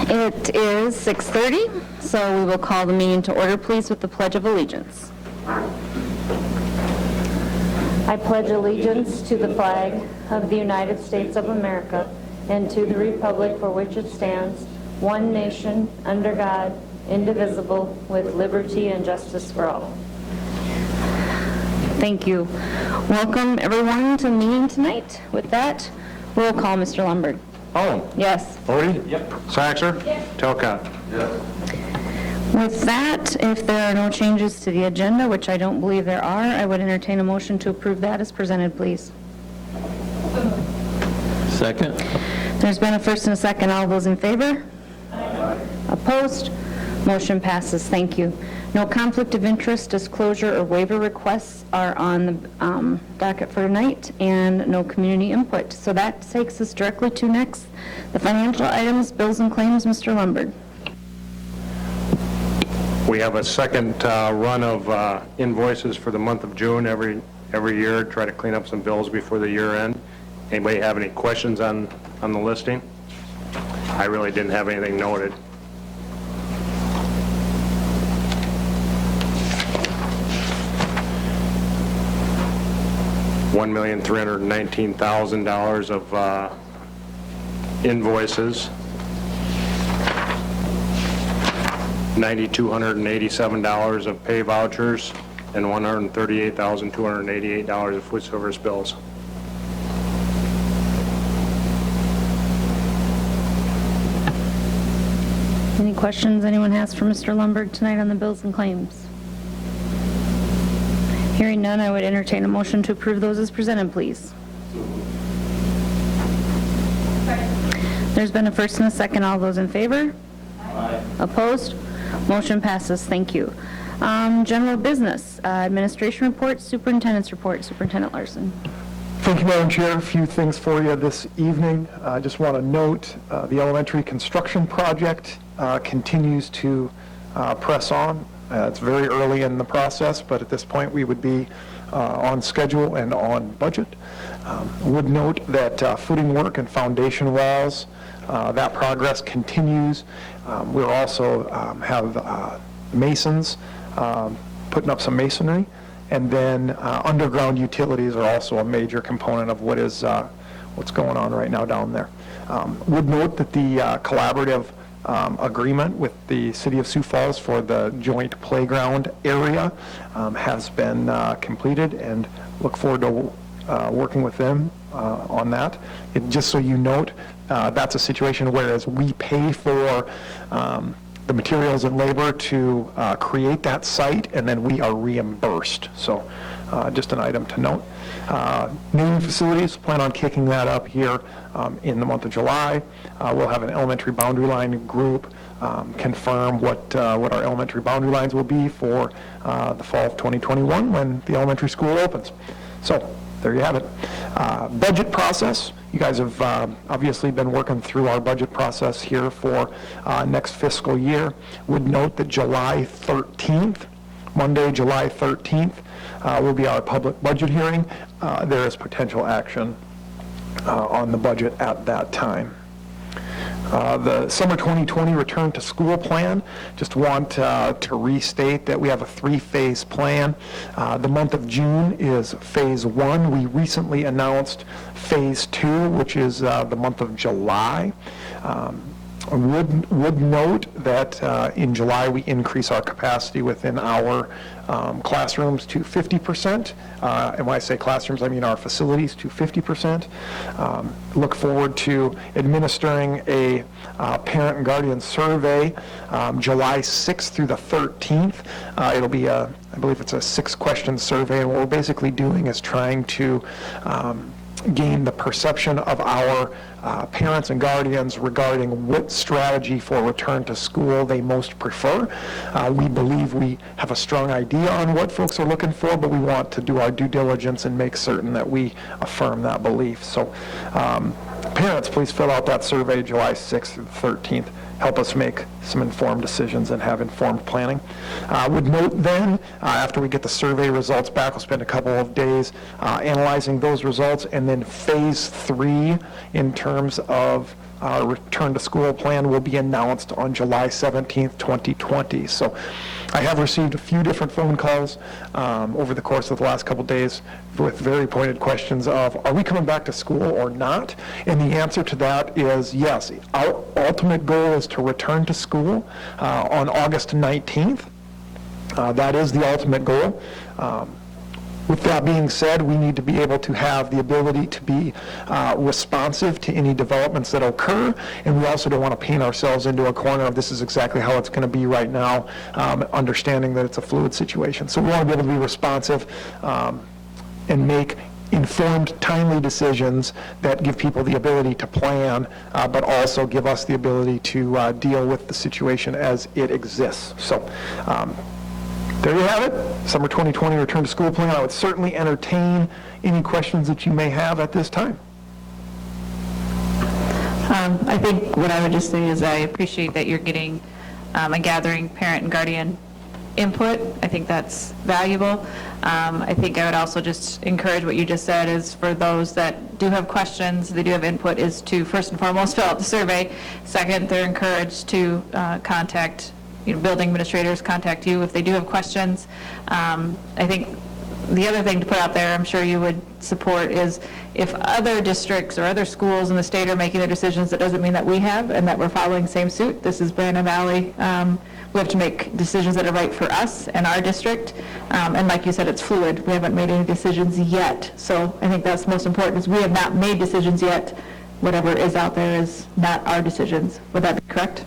It is 6:30, so we will call the meeting to order, please, with the Pledge of Allegiance. I pledge allegiance to the flag of the United States of America and to the republic for which it stands, one nation, under God, indivisible, with liberty and justice for all. Thank you. Welcome, everyone, to the meeting tonight. With that, roll call, Mr. Lombard. Oh. Yes. Odie? Yep. Saxer? Yes. Telcott? Yes. With that, if there are no changes to the agenda, which I don't believe there are, I would entertain a motion to approve that as presented, please. Second. There's been a first and a second. All those in favor? Aye. Opposed? Motion passes. Thank you. No conflict of interest, disclosure, or waiver requests are on the docket for tonight, and no community input. So that takes us directly to next, the financial items, bills, and claims. Mr. Lombard. We have a second run of invoices for the month of June every year. Try to clean up some bills before the year end. Anybody have any questions on the listing? I really didn't have anything noted. $1,319,000 of invoices, $9,287 of pay vouchers, and $138,288 of food service bills. Any questions anyone has for Mr. Lombard tonight on the bills and claims? Hearing none, I would entertain a motion to approve those as presented, please. There's been a first and a second. All those in favor? Aye. Opposed? Motion passes. Thank you. General business, administration report, superintendent's report. Superintendent Larson. Thank you, Madam Chair. A few things for you this evening. I just want to note the elementary construction project continues to press on. It's very early in the process, but at this point we would be on schedule and on budget. Would note that footing work and foundation walls, that progress continues. We'll also have masons putting up some masonry, and then underground utilities are also a major component of what's going on right now down there. Would note that the collaborative agreement with the City of Sioux Falls for the joint playground area has been completed, and look forward to working with them on that. Just so you note, that's a situation whereas we pay for the materials and labor to create that site, and then we are reimbursed. So just an item to note. New facilities, plan on kicking that up here in the month of July. We'll have an elementary boundary line group confirm what our elementary boundary lines will be for the fall of 2021 when the elementary school opens. So there you have it. Budget process. You guys have obviously been working through our budget process here for next fiscal year. Would note that July 13th, Monday, July 13th, will be our public budget hearing. There is potential action on the budget at that time. The summer 2020 return to school plan, just want to restate that we have a 3-phase plan. The month of June is phase 1. We recently announced phase 2, which is the month of July. Would note that in July we increase our capacity within our classrooms to 50%. And when I say classrooms, I mean our facilities to 50%. Look forward to administering a parent and guardian survey July 6th through the 13th. It'll be I believe it's a 6-question survey, and what we're basically doing is trying to gain the perception of our parents and guardians regarding what strategy for return to school they most prefer. We believe we have a strong idea on what folks are looking for, but we want to do our due diligence and make certain that we affirm that belief. So parents, please fill out that survey July 6th through the 13th. Help us make some informed decisions and have informed planning. Would note then, after we get the survey results back, we'll spend a couple of days analyzing those results, and then phase 3 in terms of return to school plan will be announced on July 17th, 2020. So I have received a few different phone calls over the course of the last couple days with very pointed questions of, are we coming back to school or not? And the answer to that is yes. Our ultimate goal is to return to school on August 19th. That is the ultimate goal. With that being said, we need to be able to have the ability to be responsive to any developments that occur, and we also don't want to paint ourselves into a corner of this is exactly how it's going to be right now, understanding that it's a fluid situation. So we want to be able to be responsive and make informed, timely decisions that give people the ability to plan, but also give us the ability to deal with the situation as it exists. So there you have it, summer 2020 return to school plan. I would certainly entertain any questions that you may have at this time. I think what I would just say is I appreciate that you're getting and gathering parent and guardian input. I think that's valuable. I think I would also just encourage what you just said is for those that do have questions, they do have input, is to first and foremost fill out the survey. Second, they're encouraged to contact building administrators, contact you if they do have questions. I think the other thing to put out there, I'm sure you would support, is if other districts or other schools in the state are making their decisions, that doesn't mean that we have and that we're following same suit. This is Brandon Valley. We have to make decisions that are right for us and our district. And like you said, it's fluid. We haven't made any decisions yet. So I think that's most important, is we have not made decisions yet. Whatever is out there is not our decisions. Would that be correct?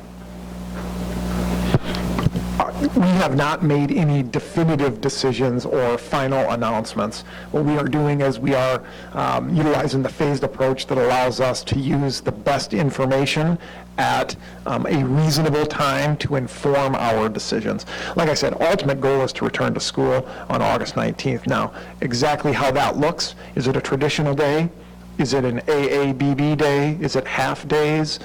We have not made any definitive decisions or final announcements. What we are doing is we are utilizing the phased approach that allows us to use the best information at a reasonable time to inform our decisions. Like I said, ultimate goal is to return to school on August 19th. Now, exactly how that looks, is it a traditional day? Is it an AABB day? Is it half days?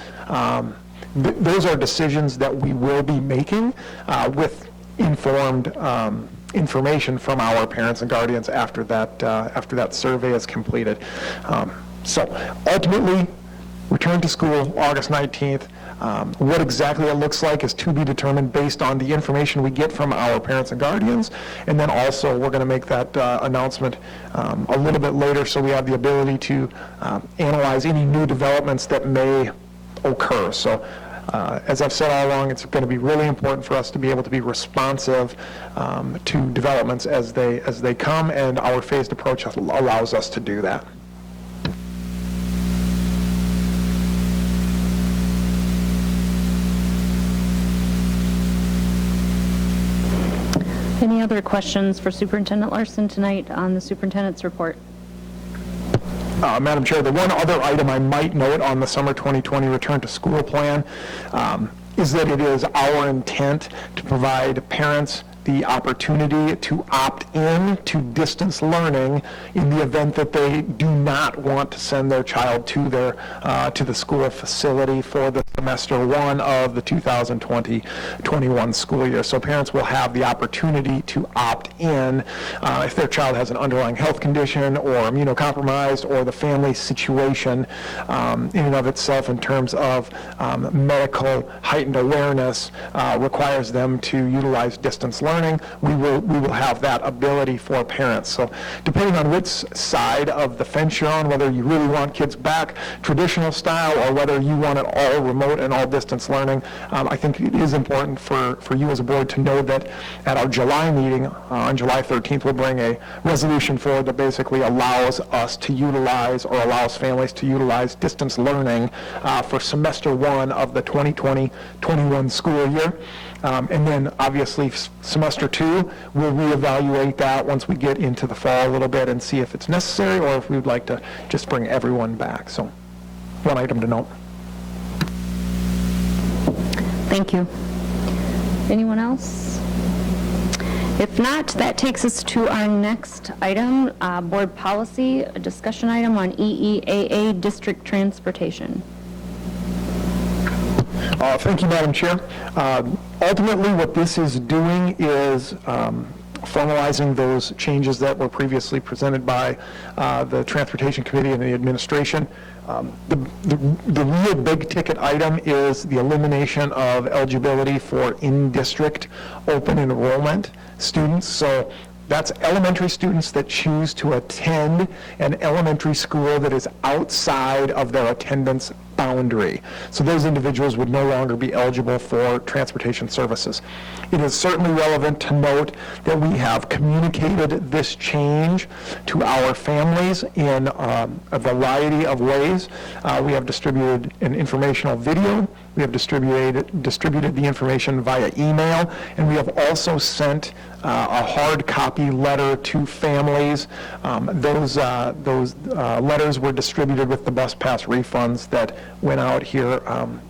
Those are decisions that we will be making with informed information from our parents and guardians after that survey is completed. So ultimately, return to school August 19th. What exactly it looks like is to be determined based on the information we get from our parents and guardians. And then also we're going to make that announcement a little bit later so we have the ability to analyze any new developments that may occur. So as I've said all along, it's going to be really important for us to be able to be responsive to developments as they come, and our phased approach allows us to do that. Any other questions for Superintendent Larson tonight on the superintendent's report? Madam Chair, the one other item I might note on the summer 2020 return to school plan is that it is our intent to provide parents the opportunity to opt in to distance learning in the event that they do not want to send their child to the school facility for the semester one of the 2020-21 school year. So parents will have the opportunity to opt in if their child has an underlying health condition or immunocompromised, or the family situation in and of itself in terms of medical heightened awareness requires them to utilize distance learning. We will have that ability for parents. So depending on which side of the fence you're on, whether you really want kids back traditional style or whether you want it all remote and all distance learning, I think it is important for you as a board to know that at our July meeting on July 13th, we'll bring a resolution forward that basically allows us to utilize, or allows families to utilize, distance learning for semester one of the 2020-21 school year. And then obviously semester two, we'll reevaluate that once we get into the fall a little bit and see if it's necessary or if we would like to just bring everyone back. So one item to note. Thank you. Anyone else? If not, that takes us to our next item, board policy, a discussion item on EEAA district transportation. Thank you, Madam Chair. Ultimately, what this is doing is formalizing those changes that were previously presented by the Transportation Committee and the administration. The real big ticket item is the elimination of eligibility for in-district open enrollment students. So that's elementary students that choose to attend an elementary school that is outside of their attendance boundary. So those individuals would no longer be eligible for transportation services. It is certainly relevant to note that we have communicated this change to our families in a variety of ways. We have distributed an informational video. We have distributed the information via email, and we have also sent a hard copy letter to families. Those letters were distributed with the bus pass refunds that went out here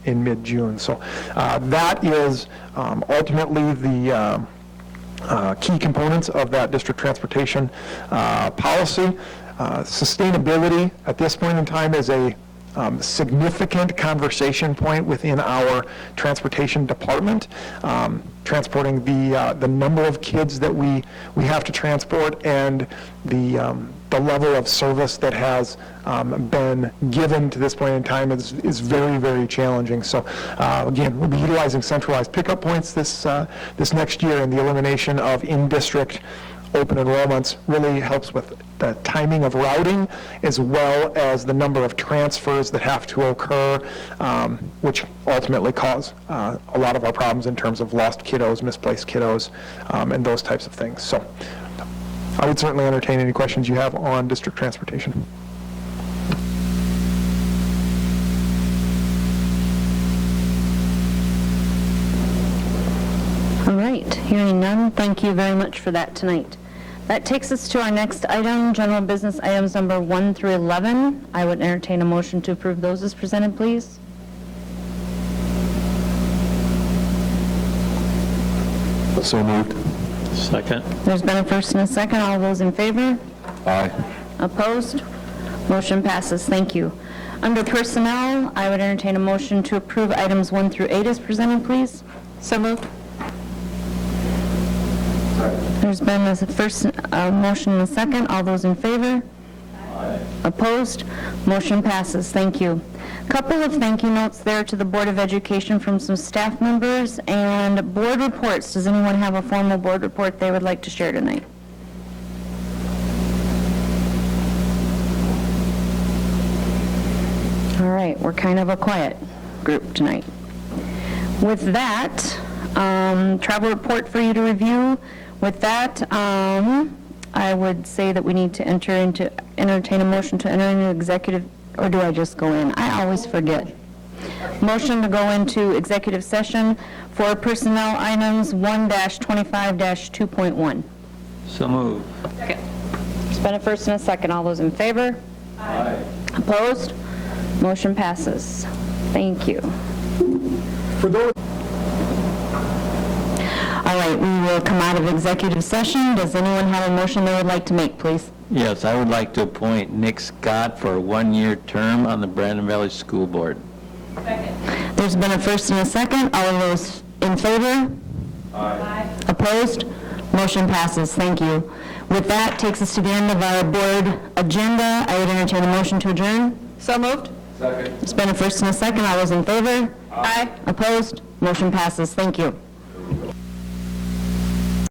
in mid-June. So that is ultimately the key components of that district transportation policy. Sustainability at this point in time is a significant conversation point within our transportation department. Transporting the number of kids that we have to transport and the level of service that has been given to this point in time is very, very challenging. So again, we'll be utilizing centralized pickup points this next year, and the elimination of in-district open enrollments really helps with the timing of routing as well as the number of transfers that have to occur, which ultimately cause a lot of our problems in terms of lost kiddos, misplaced kiddos, and those types of things. So I would certainly entertain any questions you have on district transportation. All right, hearing none, thank you very much for that tonight. That takes us to our next item, general business items number 1 through 11. I would entertain a motion to approve those as presented, please. So moved. Second. There's been a first and a second. All those in favor? Aye. Opposed? Motion passes. Thank you. Under personnel, I would entertain a motion to approve items 1 through 8 as presented, please. So moved. There's been a first motion and a second. All those in favor? Aye. Opposed? Motion passes. Thank you. Couple of thank you notes there to the Board of Education from some staff members and board reports. Does anyone have a formal board report they would like to share tonight? All right, we're kind of a quiet group tonight. With that, travel report for you to review. With that, I would say that we need to entertain a motion to enter into executive, or do I just go in? I always forget. Motion to go into executive session for personnel items 1-25-2.1. So moved. There's been a first and a second. All those in favor? Aye. Opposed? Motion passes. Thank you. For those All right, we will come out of executive session. Does anyone have a motion they would like to make, please? Yes, I would like to appoint Nick Scott for a one-year term on the Brandon Valley School Board. There's been a first and a second. All of those in favor? Aye. Opposed? Motion passes. Thank you. With that, takes us to the end of our board agenda. I would entertain a motion to adjourn. So moved. Second. There's been a first and a second. All those in favor? Aye. Opposed? Motion passes. Thank you.